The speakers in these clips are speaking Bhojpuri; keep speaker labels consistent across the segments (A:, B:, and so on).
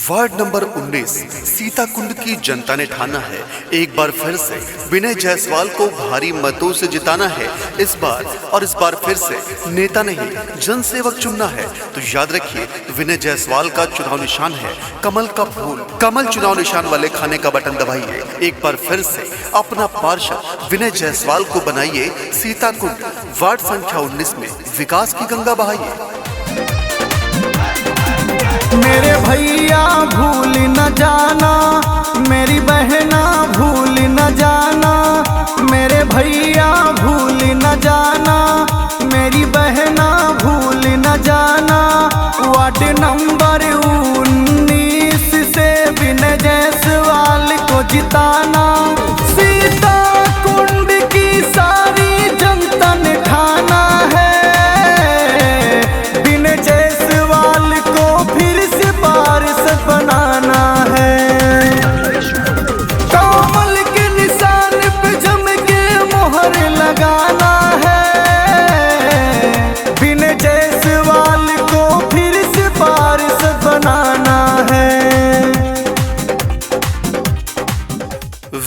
A: वार्ड नंबर 19 सीताकुंड की जनता ने ठाना है एक बार फिर से विनय जायसवाल को भारी मतों से जिताना है। इस बार फिर से नेता नहीं जनसेवक चुनना है। तो याद रखिए, विनय जायसवाल का चुनाव निशान है कमल का फूल। कमल चुनाव निशान वाले खाने का बटन दबाइए। एक बार फिर से अपना पार्षद विनय जायसवाल को बनाइए। सीताकुंड वार्ड संख्या 19 में विकास की गंगा बहाइए।
B: मेरे भैया भूल न जाना, मेरी बहना भूल न जाना। मेरे भैया भूल न जाना, मेरी बहना भूल न जाना। वार्ड नंबर 19 से विनय जायसवाल को जिताना। सीताकुंड की सारी जनता ने ठाना है विनय जायसवाल को फिर से पार्षद बनाना है। कमल के निशान पे जम के मोहर लगाना है। विनय जायसवाल को फिर से पार्षद बनाना है।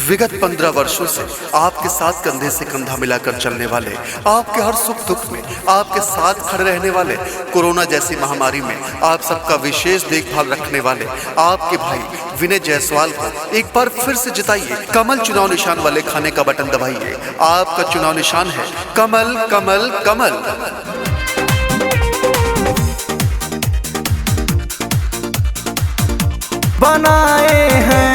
A: विगत 15 वर्षों से आपके साथ कंधे से कंधा मिलाकर चलने वाले, आपके हर सुख दुख में आपके साथ खड़े रहने वाले, कोरोना जैसी महामारी में आप सबका विशेष देखभाल रखने वाले आपके भाई विनय जायसवाल को एक बार फिर से जिताइए। कमल चुनाव निशान वाले खाने का बटन दबाइए। आपका चुनाव निशान है कमल कमल कमल।
B: बनाए हैं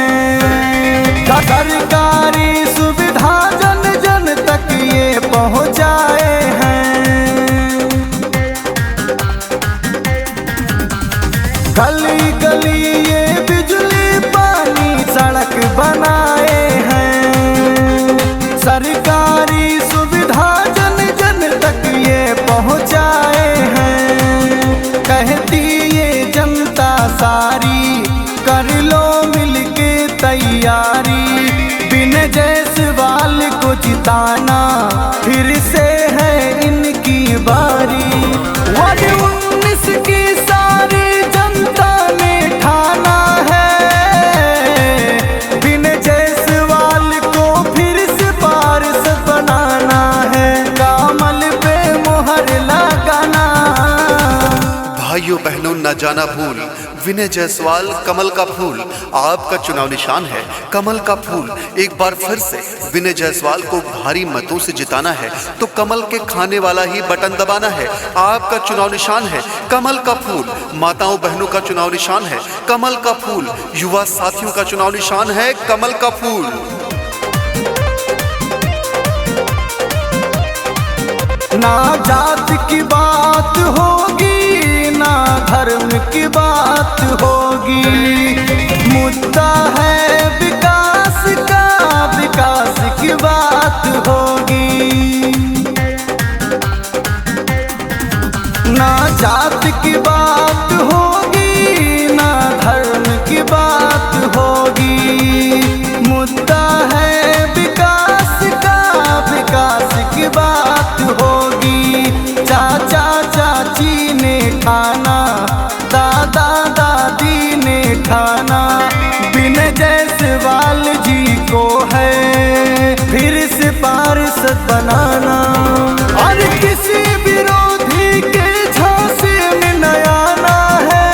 B: सरकारी सुविधा जन जन तक ये पहुँचाए हैं। गली गली ये बिजली पानी सड़क बनाए हैं। सरकारी सुविधा जन जन तक ये पहुँचाए हैं। कहती ये जनता सारी कर लो मिलके तैयारी। विनय जायसवाल को जिताना फिर से है इनकी बारी। वार्ड 19 की सारी जनता ने ठाना है विनय जायसवाल को फिर से पार्षद बनाना है। कमल पे मोहर लगाना।
A: भाइयों बहनों न जाना भूल, विनय जायसवाल कमल का फूल। आपका चुनाव निशान है कमल का फूल। एक बार फिर से विनय जायसवाल को भारी मतों से जिताना है तो कमल के खाने वाला ही बटन दबाना है। आपका चुनाव निशान है कमल का फूल। माताओं बहनों का चुनाव निशान है कमल का फूल। युवा साथियों का चुनाव निशान है कमल का फूल।
B: ना जात की बात होगी, ना धर्म की बात होगी। मुद्दा है विकास का, विकास की बात होगी। ना जात की बात होगी, ना धर्म की बात होगी। मुद्दा है विकास का, विकास की बात होगी। चाचा चाची ने ठाना, दादा दादी ने ठाना विनय जायसवाल जी को है फिर से पार्षद बनाना। और किसी विरोधी के झांसे में न आना है।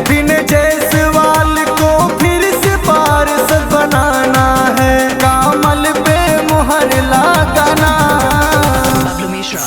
B: विनय जायसवाल को फिर से पार्षद बनाना है। कमल पे मोहर लगाना।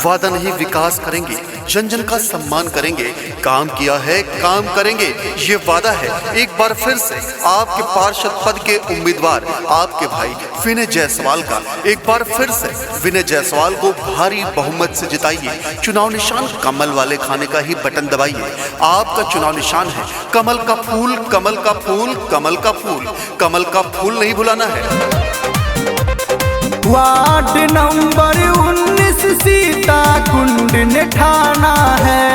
A: वादा नहीं विकास करेंगे, जन जन का सम्मान करेंगे। काम किया है काम करेंगे, ये वादा है। एक बार फिर से आपके पार्षद पद के उम्मीदवार आपके भाई विनय जायसवाल का एक बार फिर से विनय जायसवाल को भारी बहुमत से जिताइए। चुनाव निशान कमल वाले खाने का ही बटन दबाइए। आपका चुनाव निशान है कमल का फूल कमल का फूल कमल का फूल। कमल का फूल नहीं भुलाना है।
B: वार्ड नंबर 19 सीताकुंड ने ठाना है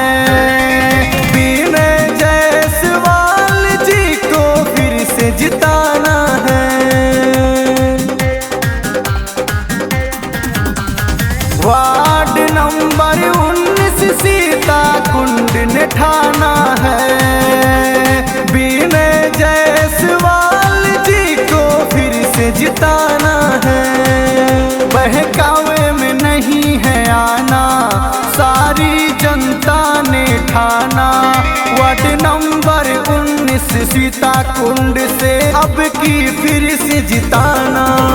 B: विनय जायसवाल जी को फिर से जिताना है। वार्ड नंबर 19 सीताकुंड ने ठाना है वार्ड नंबर 19 सीता कुंड से अब की फिर से जिताना।